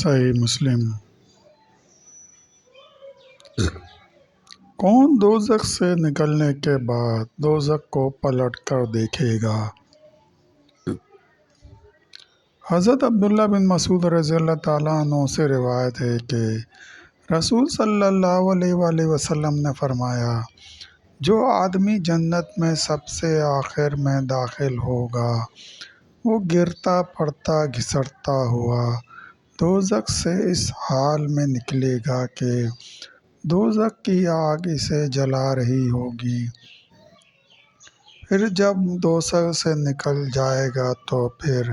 صحیح مسلم۔ کون دوزخ سے نکلنے کے بعد دوزخ کو پلٹ کر دیکھے گا؟ حضرت عبداللہ بن مسعود رضی اللہ تعالیٰ عنہ سے روایت ہے کہ رسول صلی اللہ علیہ وآلہ وسلم نے فرمایا، جو آدمی جنت میں سب سے آخر میں داخل ہوگا وہ گرتا پڑتا گھسٹتا ہوا دوزخ سے اس حال میں نکلے گا کہ دوزخ کی آگ اسے جلا رہی ہوگی۔ پھر جب دوزخ سے نکل جائے گا تو پھر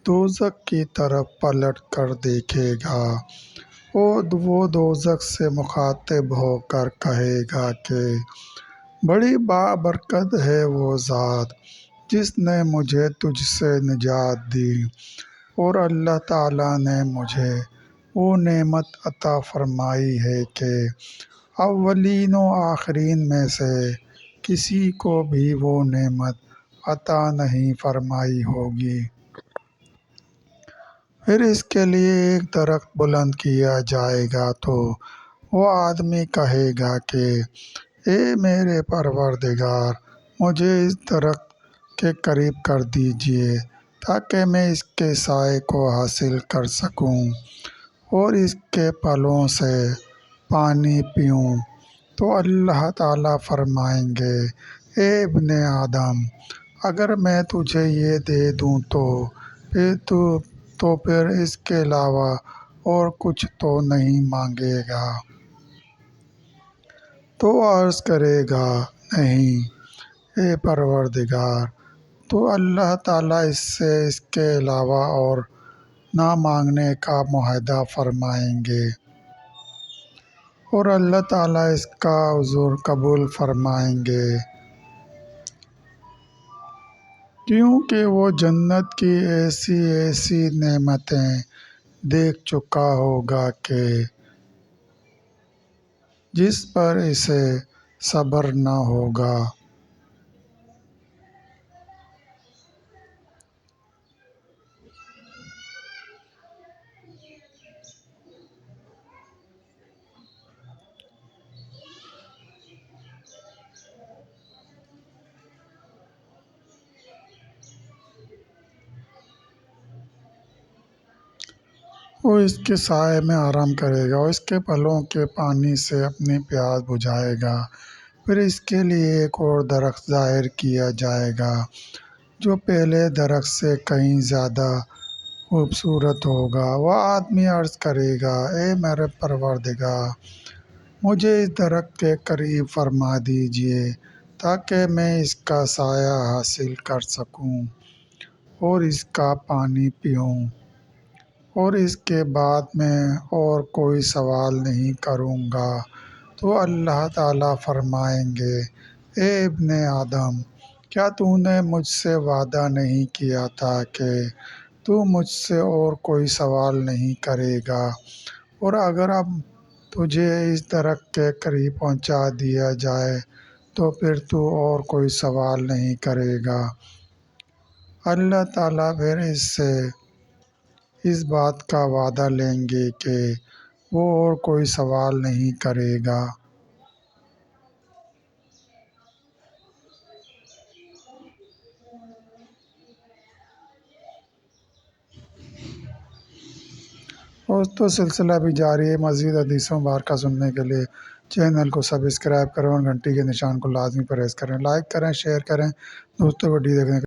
دوزخ کی طرف پلٹ کر دیکھے گا اور وہ دوزخ سے مخاطب ہو کر کہے گا کہ بڑی بابرکت ہے وہ ذات جس نے مجھے تجھ سے نجات دی، اور اللہ تعالیٰ نے مجھے وہ نعمت عطا فرمائی ہے کہ اولین و آخرین میں سے کسی کو بھی وہ نعمت عطا نہیں فرمائی ہوگی۔ پھر اس کے لیے ایک درخت بلند کیا جائے گا تو وہ آدمی کہے گا کہ اے میرے پروردگار، مجھے اس درخت کے قریب کر دیجئے تاکہ میں اس کے سائے کو حاصل کر سکوں اور اس کے پھلوں سے پانی پیوں۔ تو اللہ تعالیٰ فرمائیں گے، اے ابن آدم، اگر میں تجھے یہ دے دوں تو پھر اس کے علاوہ اور کچھ تو نہیں مانگے گا؟ تو عرض کرے گا، نہیں اے پروردگار۔ تو اللہ تعالیٰ اس سے اس کے علاوہ اور نہ مانگنے کا معاہدہ فرمائیں گے اور اللہ تعالیٰ اس کا عذر قبول فرمائیں گے، کیونکہ وہ جنت کی ایسی ایسی نعمتیں دیکھ چکا ہوگا کہ جس پر اسے صبر نہ ہوگا۔ وہ اس کے سائے میں آرام کرے گا اور اس کے پھلوں کے پانی سے اپنی پیاس بجھائے گا۔ پھر اس کے لیے ایک اور درخت ظاہر کیا جائے گا جو پہلے درخت سے کہیں زیادہ خوبصورت ہوگا۔ وہ آدمی عرض کرے گا، اے میرے پروردگار، مجھے اس درخت کے قریب فرما دیجئے تاکہ میں اس کا سایہ حاصل کر سکوں اور اس کا پانی پیوں، اور اس کے بعد میں اور کوئی سوال نہیں کروں گا۔ تو اللہ تعالیٰ فرمائیں گے، اے ابن آدم، کیا تو نے مجھ سے وعدہ نہیں کیا تھا کہ تو مجھ سے اور کوئی سوال نہیں کرے گا، اور اگر اب تجھے اس درخت کے قریب پہنچا دیا جائے تو پھر تو اور کوئی سوال نہیں کرے گا۔ اللہ تعالیٰ پھر اس سے اس بات کا وعدہ لیں گے کہ وہ اور کوئی سوال نہیں کرے گا۔ اور تو سلسلہ بھی جاری ہے۔ مزید حدیث مبارکہ سننے کے لیے چینل کو سبسکرائب کریں اور گھنٹی کے نشان کو لازمی پریس کریں، لائک کریں، شیئر کریں، دوستوں کو ویڈیو دیکھنے